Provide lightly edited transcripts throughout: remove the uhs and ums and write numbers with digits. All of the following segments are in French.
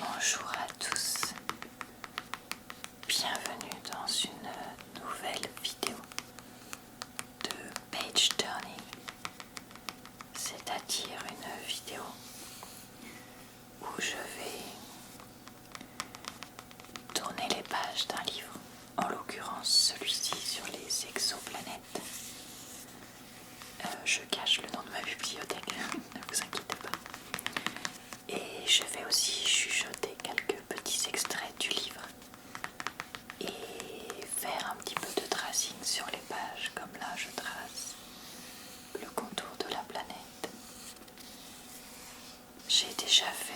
Bonjour à tous, bienvenue dans une nouvelle vidéo de page turning, c'est-à-dire une vidéo où je vais tourner les pages d'un livre, en l'occurrence celui-ci sur les exoplanètes. Je cache le nom de ma bibliothèque, ne vous inquiétez pas. Et je vais aussi chuchoter quelques petits extraits du livre et faire un petit peu de tracing sur les pages, comme là je trace le contour de la planète. J'ai déjà fait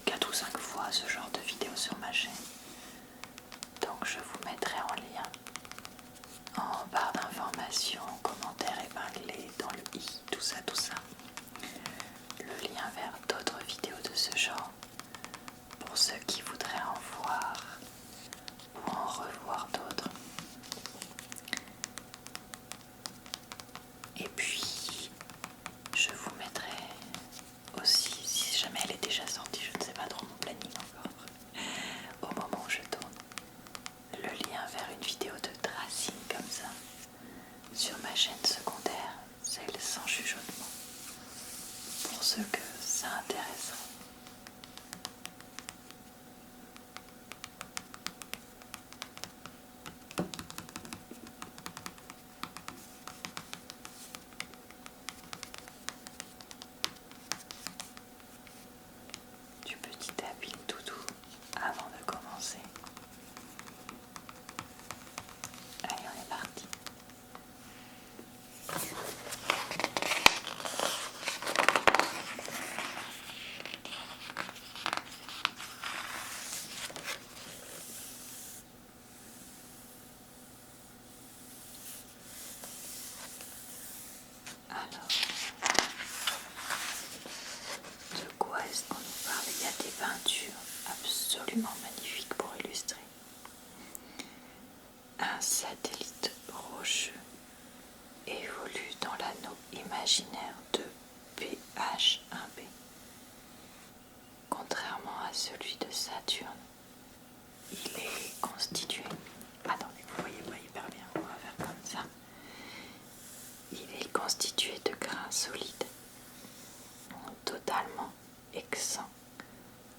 4 ou 5 fois ce genre de vidéo sur ma chaîne, donc je vous mettrai en lien en barre d'informations, commentaires épinglés dans le i, tout ça, le lien vers d'autres vidéos de ce genre pour ceux qui voudraient en voir ou en revoir d'autres. Et puis je vous mettrai aussi, si jamais elle est déjà sortie, je ne sais pas trop mon planning encore, au moment où je tourne, le lien vers une vidéo de tracing comme ça sur ma chaîne secondaire, celle sans chuchotement, pour ceux que ça intéressera. Du petit tapping tout doux avant de commencer. Allez, on est parti. Alors, de quoi est-ce qu'on nous parle? Il y a des peintures absolument magnifiques pour illustrer. Un satellite rocheux évolue dans l'anneau imaginaire de PH1b. Contrairement à celui de Saturne, il est constitué... Attendez, vous voyez pas hyper bien, on va faire comme ça. Il est constitué de grains solides, totalement exempts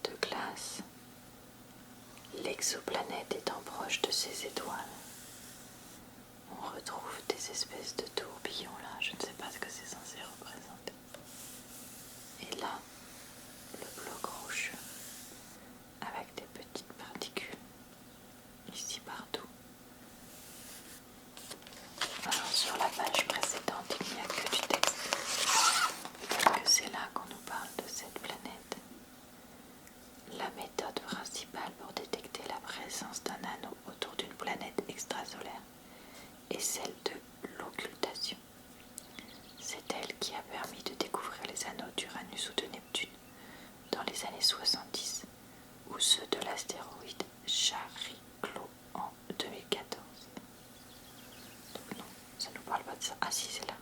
de glace. L'exoplanète étant proche de ses étoiles, on retrouve des espèces de tourbillons là, je ne sais pas ce que c'est censé représenter. Et là, le bloc rocheux avec des petites particules ici partout. Alors sur la page précédente, il n'y a que du texte. Peut-être que c'est là qu'on nous parle de cette planète. La méthode principale pour détecter la présence d'un anneau autour d'une planète extrasolaire est celle de l'occultation. C'est elle qui a permis de découvrir les anneaux d'Uranus ou de Neptune dans les années 70 ou ceux de l'astéroïde Chariklo en 2014. Donc non, ça ne nous parle pas de ça. Ah si, c'est là.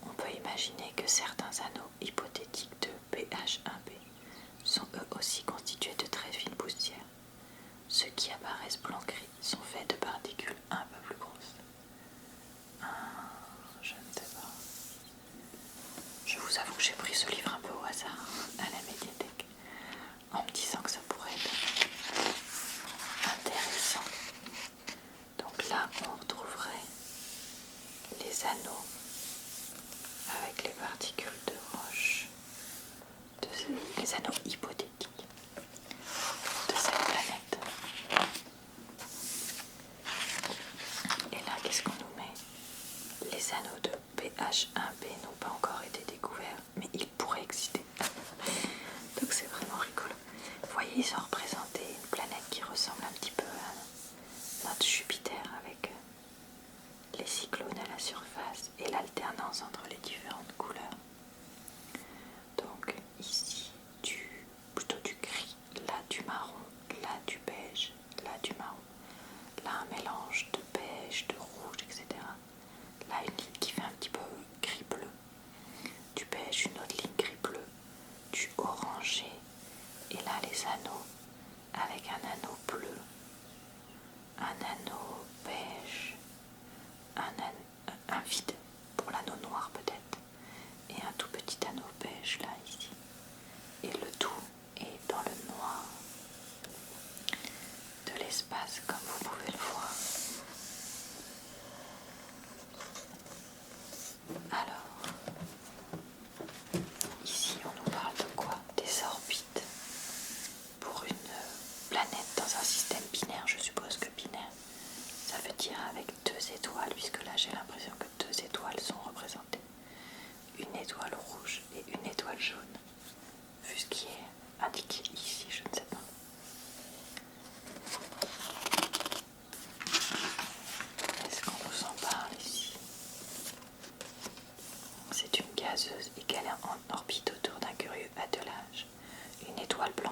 On peut imaginer que certains anneaux hypothétiques de PH1b sont eux aussi constitués de très fines poussières. Ceux qui apparaissent blanc-gris sont faits de particules un peu plus grosses. Je ne sais pas. Je vous avoue que j'ai pris ce livre un peu au hasard à la médiathèque en me disant que ça pourrait être intéressant. Donc là, on retrouverait les anneaux avec les particules de roche, les anneaux hypothétiques de cette planète. Et là, qu'est-ce qu'on nous met? Les anneaux de PH1b n'ont pas encore été découverts, mais ils pourraient exister. Donc c'est vraiment rigolo. Vous voyez, ils ont représenté une planète qui ressemble un petit peu à notre Jupiter avec les cyclones à la surface et l'alternance entre les différentes couleurs. Donc ici du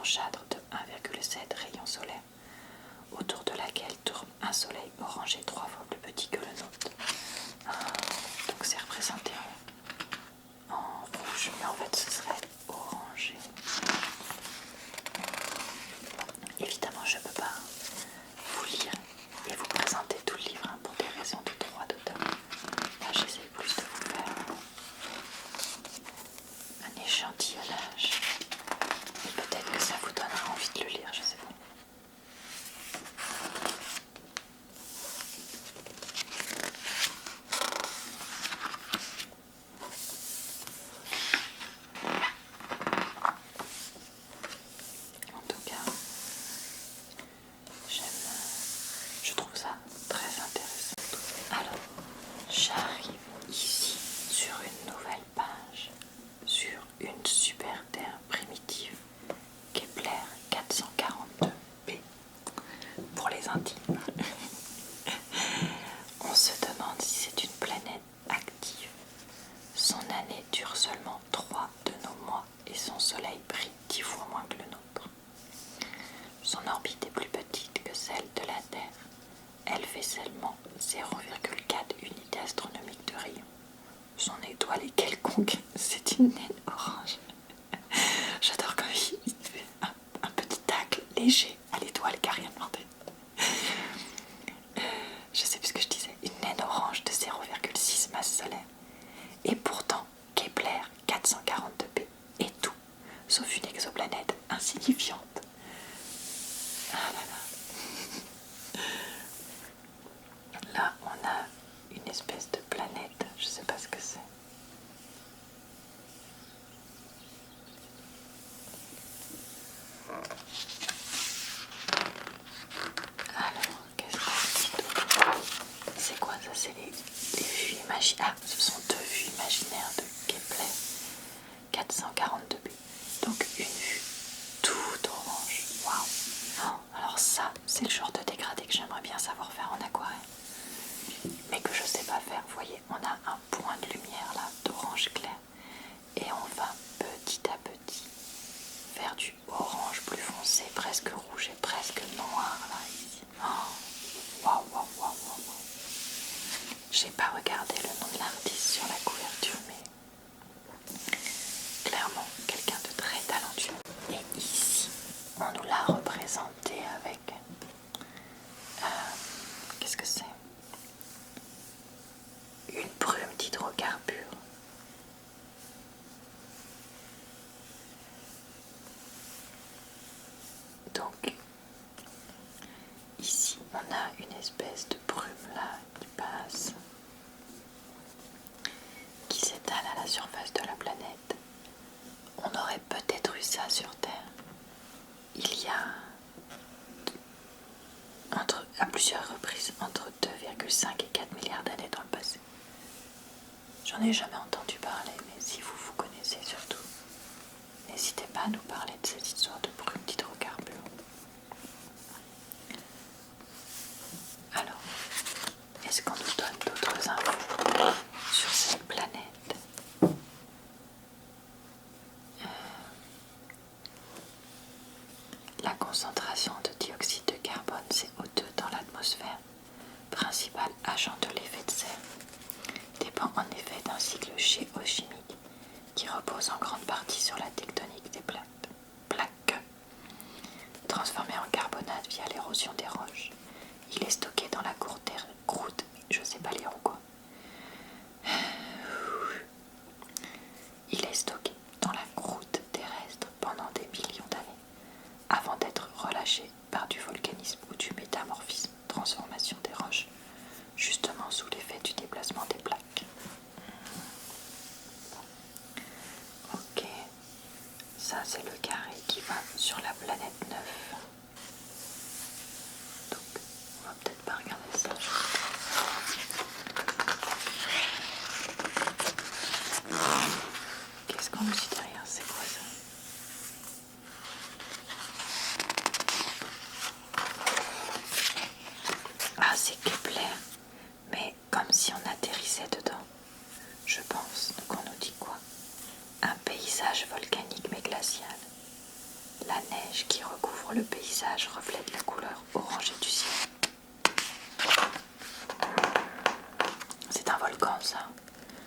blanchâtre de 1,7 rayons solaires, autour de laquelle tourne un soleil orangé 3 fois plus petit que le nôtre. Donc c'est représenté en rouge, mais en fait ce serait orangé. Évidemment, je ne peux pas vous lire et vous présenter tout le livre pour des raisons de droit d'auteur. Là, j'essaie plus de vous faire un échantillonnage et peut-être que ça vous donnera envie de le lire, je sais pas. En tout cas, je trouve ça très intéressant. Alors, j'arrive ici sur une nouvelle page, sur une super Terre primitive, Kepler 442b, pour les intimes. On se demande si c'est une planète active. Son année dure seulement 3 de nos mois et son soleil brille 10 fois moins que le nôtre. Son orbite est plus petite que celle de la Terre. Elle fait seulement 0,4 unités astronomiques de rayon. Son étoile est quelconque, c'est une naine orange. J'adore quand il fait un petit tacle léger à l'étoile qui n'a rien demandé. Je sais plus ce que je disais, une naine orange de 0,6 masse solaire. Et pourtant, Kepler 442b est tout, sauf une exoplanète insignifiante. Ah là là. Là, on a une espèce de planète, je sais pas ce que c'est. Alors, qu'est-ce qu'on dit? C'est quoi ça? C'est les vues imaginaires. Ah, ce sont 2 vues imaginaires de Kepler 442b. Donc une vue toute orange. Waouh! Alors ça, c'est le genre de dégradé que j'aimerais bien savoir faire en aquarelle. Mais que je sais pas faire. Vous voyez, on a un point de lumière là, d'orange clair. Et on va petit à petit vers du orange plus foncé, presque rouge et presque noir là ici. Waouh, waouh, waouh, waouh. J'ai pas regardé le nom de l'artiste sur la couverture, mais clairement quelqu'un de très talentueux. Et ici, on nous l'a représenté avec qu'est-ce que c'est? Une brume d'hydrocarbures. Donc ici on a une espèce de brume là qui passe, qui s'étale à la surface de la planète. On aurait peut-être eu ça sur Terre il y a à plusieurs reprises entre 2,5 et 4 milliards d'années dans le passé. J'en ai jamais entendu parler, mais si vous connaissez surtout, n'hésitez pas à nous parler de cette histoire de brume d'hydrocarbures. Alors, est-ce qu'on nous donne d'autres infos sur cette planète? La concentration de dioxyde de carbone, CO2 dans l'atmosphère, principal agent de l'effet de serre, dépend en effet d'un cycle géochimique qui repose en grande partie sur la tectonique des plaques, transformées en carbonate via l'érosion des roches. Il est stocké dans la croûte, je sais pas lire ou quoi. Il est stocké dans la croûte terrestre pendant des millions d'années, avant d'être relâché par du volcanisme ou du métamorphisme, transformation des roches, justement sous l'effet du déplacement des plaques. Ok, ça c'est le carré qui va sur la planète 9. Donc, on va peut-être pas regarder ça. Qu'est-ce qu'on nous dit derrière? C'est quoi ça? Ah, c'est Kepler, mais comme si on atterrissait dedans, je pense. Donc on nous dit quoi? Un paysage volcanique mais glacial. La neige qui recouvre le paysage reflète la couleur orangée du ciel. C'est un volcan, ça.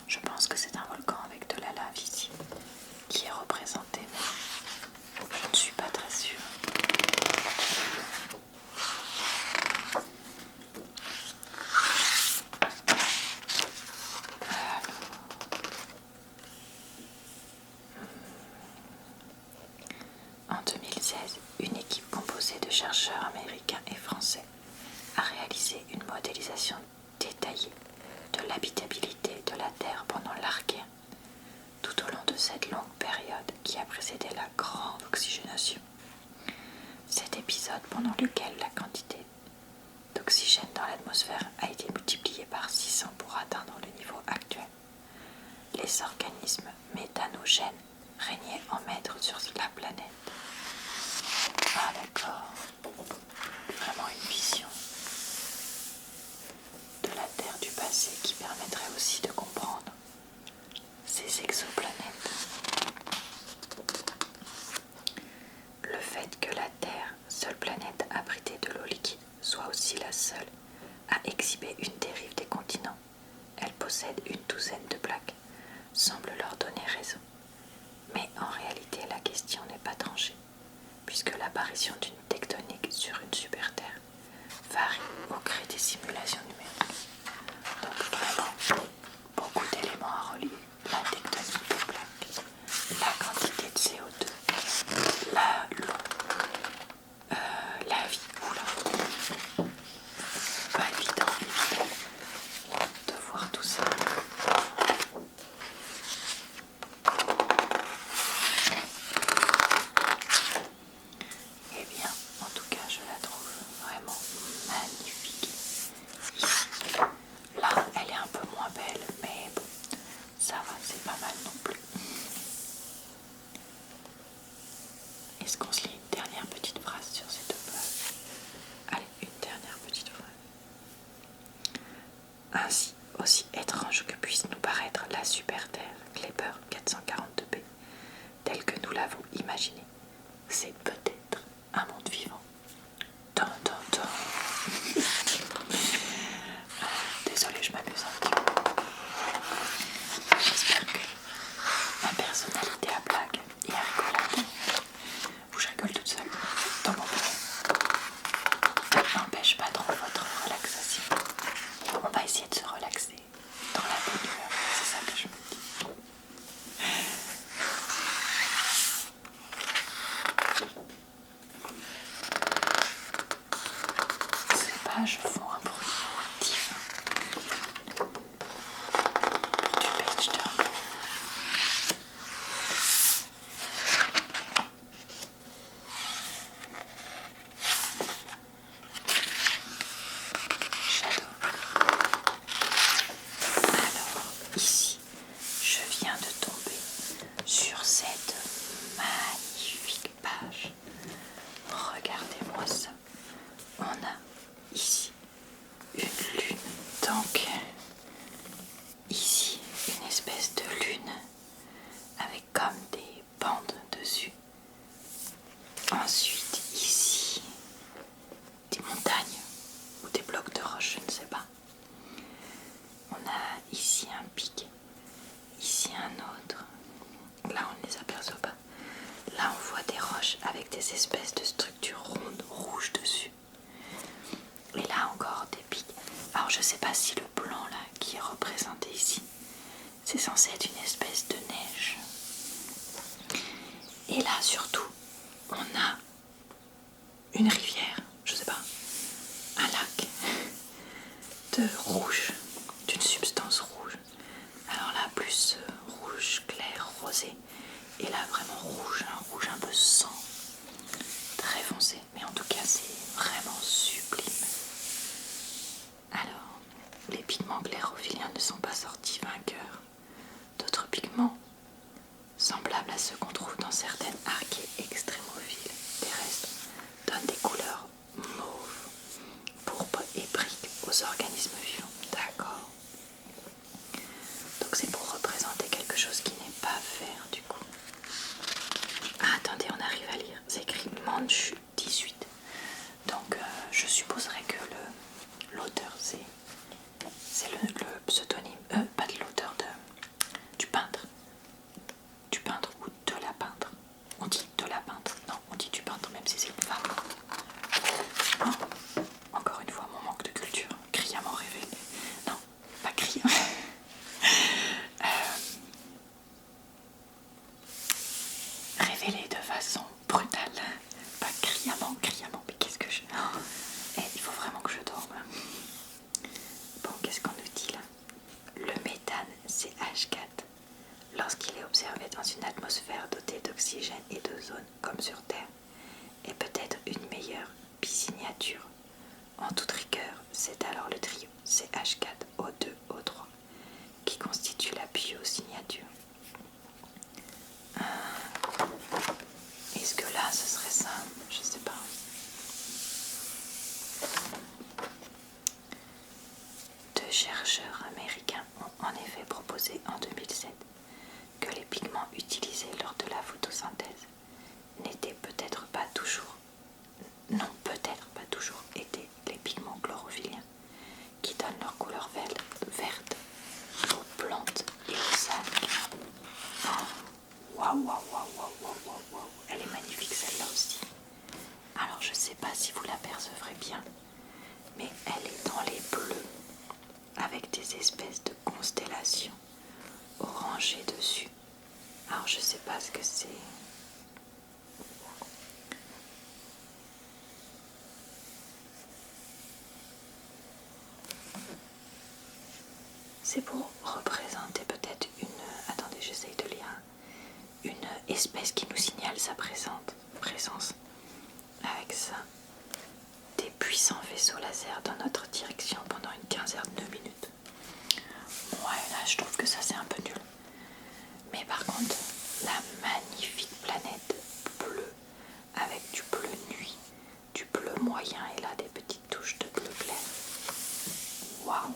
Je pense que c'est un volcan avec de la lave ici qui est représenté, mais je ne suis pas très sûre. En 2016, une équipe composée de chercheurs américains et français a réalisé une modélisation détaillée de l'habitabilité de la Terre pendant l'Archéen, tout au long de cette longue période qui a précédé la grande oxygénation. Cet épisode pendant lequel la quantité d'oxygène dans l'atmosphère a été multipliée par 600 pour atteindre le niveau actuel. Les organismes méthanogènes régnaient en maître sur la planète. Ah d'accord, vraiment une vision de la Terre du passé qui permettrait aussi de comprendre ces exoplanètes. Le fait que la Terre, seule planète abritée de l'eau liquide, soit aussi la seule à exhiber une dérive des continents, elle possède une douzaine de plaques, semble leur donner raison. Mais en réalité, la question n'est pas tranchée, puisque l'apparition d'une tectonique sur une super-Terre varie au gré des simulations numériques. Donc vraiment, beaucoup d'éléments à relier. La tectonique des plaques, la quantité de CO2, l'eau, la vie. Oula, pas évident de voir tout ça. Eh bien, en tout cas, je la trouve vraiment magnifique. Ici, là, elle est un peu moins belle, mais bon, ça va, c'est pas mal non plus. Est-ce qu'on se lit une dernière petite phrase sur ces deux pages? Allez, une dernière petite phrase. Ainsi, aussi étrange que puisse nous paraître la super-Terre Kepler 442b, telle que nous l'avons imaginée, c'est peut-être un monde vivant. Tan, tan, tan. Désolée, je m'amuse un petit peu. J'espère que ma personnalité à blague et à rigolade, où je rigole toute seule dans mon bureau, n'empêche pas trop votre relaxation. On va essayer de se relaxer dans la bonne humeur, c'est ça que je me dis. Ces pages font un bruit divin du page turn. J'adore. Alors, ici, je viens de tomber sur cette magnifique page. Regardez-moi ça. On a ici une lune. Donc, ici, une espèce de lune avec comme des bandes dessus. Ensuite, ici, des montagnes ou des blocs de roche, je ne sais pas. On a ici un pic, ici un autre. Là, on ne les aperçoit pas. Là, on voit des roches avec des espèces de structures rondes rouges dessus. Et là encore des pics. Alors je sais pas si le blanc là qui est représenté ici, c'est censé être une espèce de neige. Et là surtout, on a une rivière, je sais pas, un lac de rouge, d'une substance rouge. Alors là plus rouge clair, rosé. Et là vraiment rouge, un rouge un peu sang, très foncé. Mais en tout cas c'est vraiment sublime. Alors, les pigments chlorophylliens ne sont pas sortis vainqueurs. D'autres pigments, semblables à ceux qu'on trouve dans certaines archées extrémophiles terrestres, donnent des couleurs mauves, pourpres et briques aux organismes vivants. D'accord. Donc c'est pour représenter quelque chose qui n'est pas vert du coup. Ah, attendez, on arrive à lire. C'est écrit 18. Donc je supposerais que l'auteur c'est le pseudonyme, pas de l'auteur, du peintre ou de la peintre. On dit de la peintre, non, on dit du peintre même si c'est une femme. Oh, encore une fois mon manque de culture, criamment révélé. Non, pas criamment. Révélé de façon brutale, pas criamment, mais qu'est-ce que je... il faut vraiment que je dorme. Bon, qu'est-ce qu'on nous dit là? Le méthane, c'est H4. Lorsqu'il est observé dans une atmosphère dotée d'oxygène et d'ozone, comme sur Terre, est peut-être une meilleure bisignature. En toute rigueur, c'est alors le trio CH4O2O3 qui constitue la biosignature. Est-ce que là, ce serait ça? Je sais pas. Deux chercheurs américains ont en effet proposé en 2007 que les pigments utilisés lors de la photosynthèse n'étaient peut-être pas toujours été les pigments chlorophylliens qui donnent leur couleur verte aux plantes et aux algues. Waouh, elle est magnifique celle-là aussi. Alors je sais pas si vous l'apercevrez bien, mais elle est dans les bleus avec des espèces de constellations orangées dessus. Alors je sais pas ce que c'est. C'est pour représenter peut-être une... Attendez, j'essaye de lire. Une espèce qui nous signale sa présence. Avec ça, des puissants vaisseaux laser dans notre direction pendant une quinzaine de minutes. Ouais, là je trouve que ça c'est un peu nul. Mais par contre, la magnifique planète bleue avec du bleu nuit, du bleu moyen et là des petites touches de bleu clair. Waouh!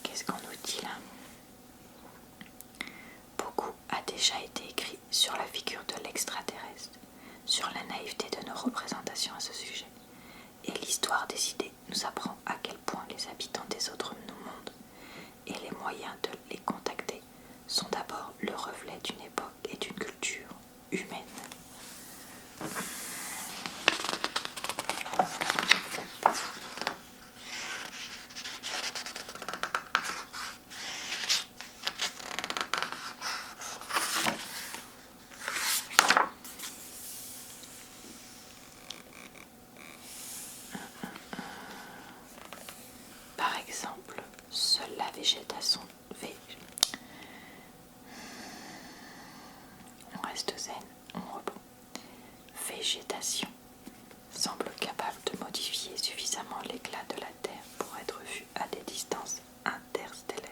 Qu'est-ce qu'on nous dit là? Beaucoup a déjà été écrit sur la figure de l'extraterrestre, sur la naïveté de nos représentations à ce sujet. Et l'histoire des idées nous apprend à quel point les habitants des autres mondes et les moyens de les contacter sont d'abord le reflet d'une époque et d'une culture humaine. Par exemple, seule la végétation... On reste zen, on rebond. Végétation semble capable de modifier suffisamment l'éclat de la Terre pour être vue à des distances interstellaires.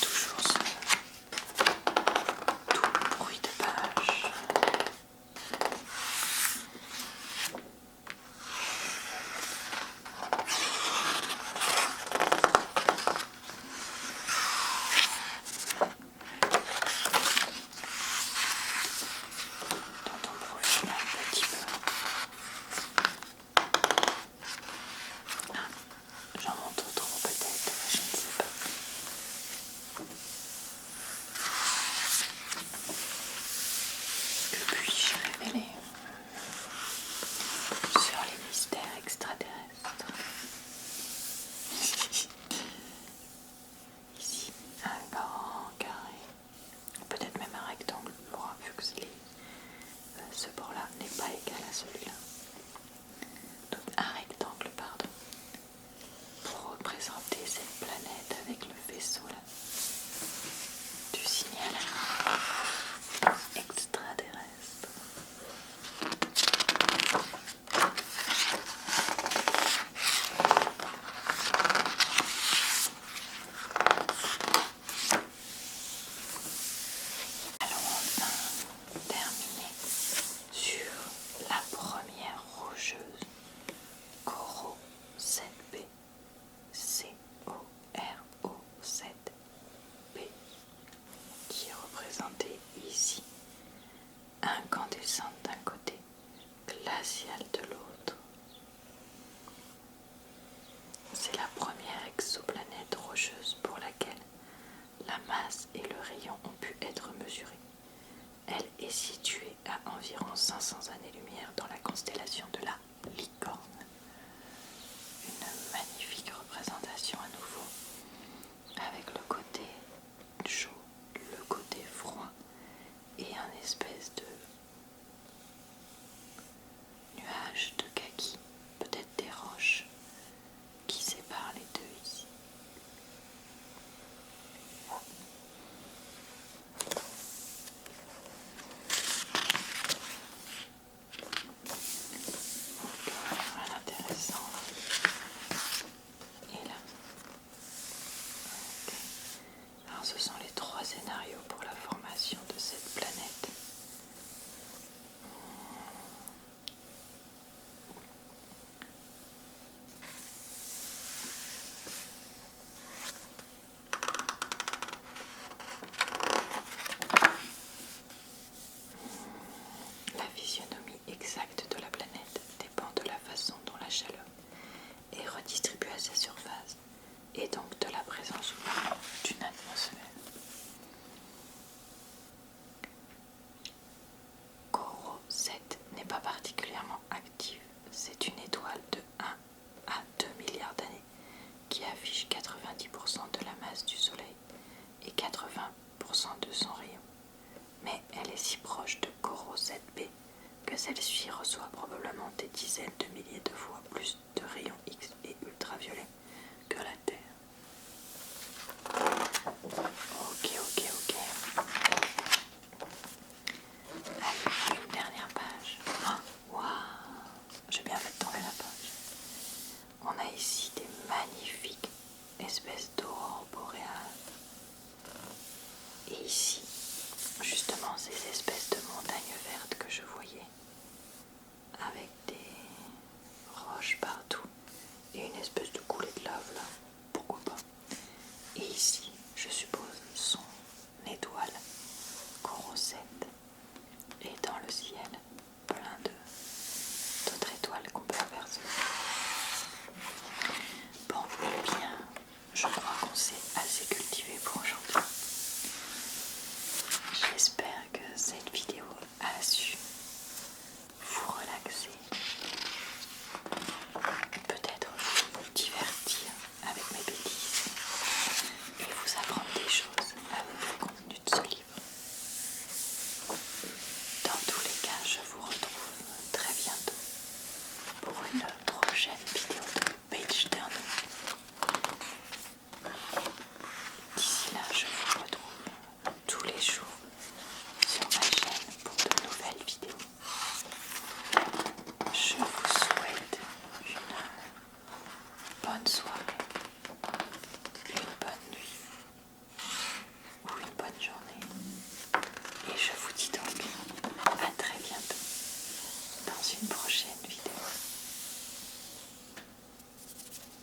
Toujours ce doux bruit de page. masse et le rayon ont pu être mesurés. Elle est située à environ 500 années-lumière dans la constellation de la Licorne. Une magnifique représentation à nouveau, avec le côté chaud, le côté froid et un espèce de nuage de kaki, peut-être des roches qui séparent les deux ici. Voilà, intéressant. Et là, okay. Alors ce sont les 3 scénarios pour la formation de cette planète. La physionomie exacte de la planète dépend de la façon dont la chaleur est redistribuée à sa surface et donc de la présence ou non d'une atmosphère. Corot 7 n'est pas particulièrement active. C'est une étoile de 1 à 2 milliards d'années qui affiche 90% de la masse du Soleil et 80% de son rayon. Mais elle est si proche de Corot 7b que celle-ci reçoit probablement des dizaines de milliers de fois plus de rayons X et ultraviolets que la Terre. Ok. Allez, une dernière page. Waouh, j'ai bien fait de tomber la page. On a ici des magnifiques espèces d'aurores boréales. Et ici, justement, ces espèces de montagnes vertes que je voyais, avec des roches partout et une espèce de coulée de lave là.